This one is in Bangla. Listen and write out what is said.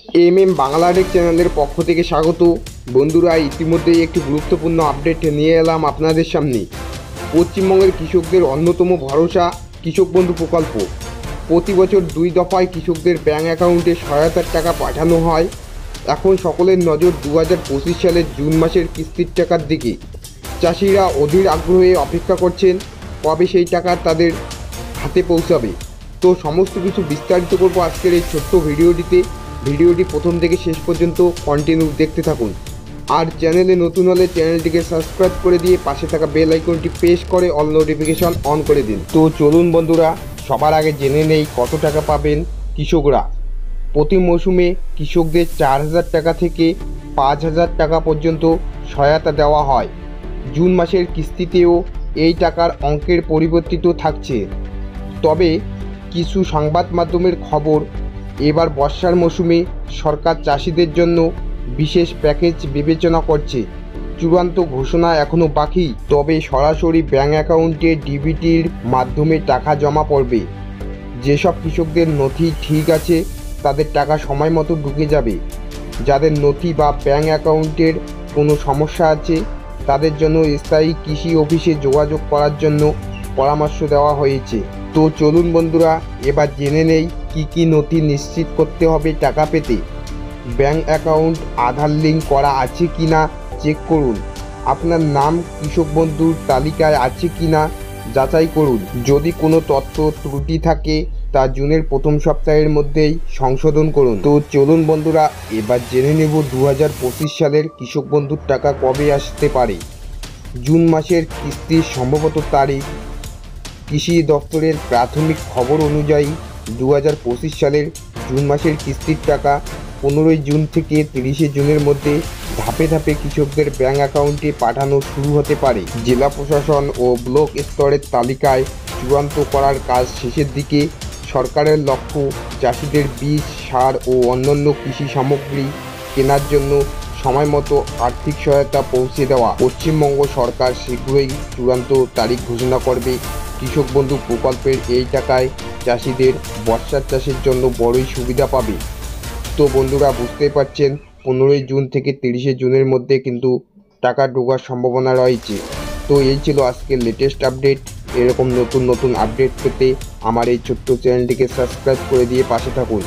বাংলা টেক চ্যানেলের পক্ষ থেকে স্বাগত। বন্ধুরা, ইতিমধ্যেই একটি গুরুত্বপূর্ণ আপডেট নিয়ে এলাম আপনাদের সামনে। পশ্চিমবঙ্গের কৃষকদের অন্যতম ভরসা কৃষক বন্ধু প্রকল্প। প্রতি বছর 2 দফায় কৃষকদের ব্যাঙ্ক অ্যাকাউন্টে সহায়তার টাকা পাঠানো হয়। এখন সকলের নজর 2025 সালের জুন মাসের কিস্তির টাকার দিকে। চাষিরা অধীর আগ্রহে অপেক্ষা করছেন কবে সেই টাকা তাদের হাতে পৌঁছাবে। তো সমস্ত কিছু বিস্তারিত করবো আজকের এই ছোট্ট ভিডিওটিতে। ভিডিওটি প্রথম থেকে শেষ পর্যন্ত কন্টিনিউ দেখতে থাকুন। আর চ্যানেলে নতুন হলে চ্যানেলটিকে সাবস্ক্রাইব করে দিয়ে পাশে থাকা বেল আইকনটি প্রেস করে অল নোটিফিকেশন অন করে দিন। তো চলুন বন্ধুরা, সবার আগে জেনে নেই কত টাকা পাবেন কৃষকরা। প্রতি মৌসুমে কৃষকদের 4,000 টাকা থেকে 5,000 টাকা পর্যন্ত সহায়তা দেওয়া হয়। জুন মাসের কিস্তিতেও এই টাকার অঙ্কের পরিবর্তিত থাকছে। তবে কিছু সংবাদ মাধ্যমের খবর, এবার বর্ষার মৌসুমে সরকার চাষিদের জন্য বিশেষ প্যাকেজ বিবেচনা করছে। চূড়ান্ত ঘোষণা এখনও বাকি। তবে সরাসরি ব্যাঙ্ক অ্যাকাউন্টে ডিবিটির মাধ্যমে টাকা জমা পড়বে। যেসব কৃষকদের নথি ঠিক আছে তাদের টাকা সময় মতো ঢুকে যাবে। যাদের নথি বা ব্যাঙ্ক অ্যাকাউন্টের কোনো সমস্যা আছে তাদের জন্য স্থায়ী কৃষি অফিসে যোগাযোগ করার জন্য পরামর্শ দেওয়া হয়েছে। তো চলুন বন্ধুরা, এবার জেনে নেই কী কী নথি নিশ্চিত করতে হবে টাকা পেতে। ব্যাঙ্ক অ্যাকাউন্ট আধার লিঙ্ক করা আছে কি না চেক করুন। আপনার নাম কৃষক বন্ধুর তালিকায় আছে কি না যাচাই করুন। যদি কোনো তথ্য ত্রুটি থাকে তা জুনের প্রথম সপ্তাহের মধ্যেই সংশোধন করুন। তো চলুন বন্ধুরা, এবার জেনে নেব 2025 সালের কৃষক বন্ধুর টাকা কবে আসতে পারে। জুন মাসের কিস্তির সম্ভবত তারিখ। কৃষি দপ্তরের প্রাথমিক খবর অনুযায়ী 2025 সালের জুন মাসের কিস্তির টাকা 15 জুন থেকে 30 জুনের মধ্যে ধাপে ধাপে কৃষকদের ব্যাঙ্ক অ্যাকাউন্টে পাঠানো শুরু হতে পারে। জেলা প্রশাসন ও ব্লক স্তরের তালিকায় চূড়ান্ত করার কাজ শেষের দিকে। সরকারের লক্ষ্য চাষিদের বীজ, সার ও অন্যান্য কৃষি সামগ্রী কেনার জন্য সময় মতো আর্থিক সহায়তা পৌঁছে দেওয়া। পশ্চিমবঙ্গ সরকার শীঘ্রই চূড়ান্ত তারিখ ঘোষণা করবে। কৃষক বন্ধু প্রকল্পের এই টাকায় চাষিদের বর্ষার চাষের জন্য বড়ই সুবিধা পাবে। তো বন্ধুরা, বুঝতেই পারছেন 15 জুন থেকে 30 জুনের মধ্যে কিন্তু টাকা ঢোকার সম্ভাবনা রয়েছে। তো এই ছিল আজকের লেটেস্ট আপডেট। এরকম নতুন নতুন আপডেট পেতে আমার এই ছোট্ট চ্যানেলটিকে সাবস্ক্রাইব করে দিয়ে পাশে থাকুন।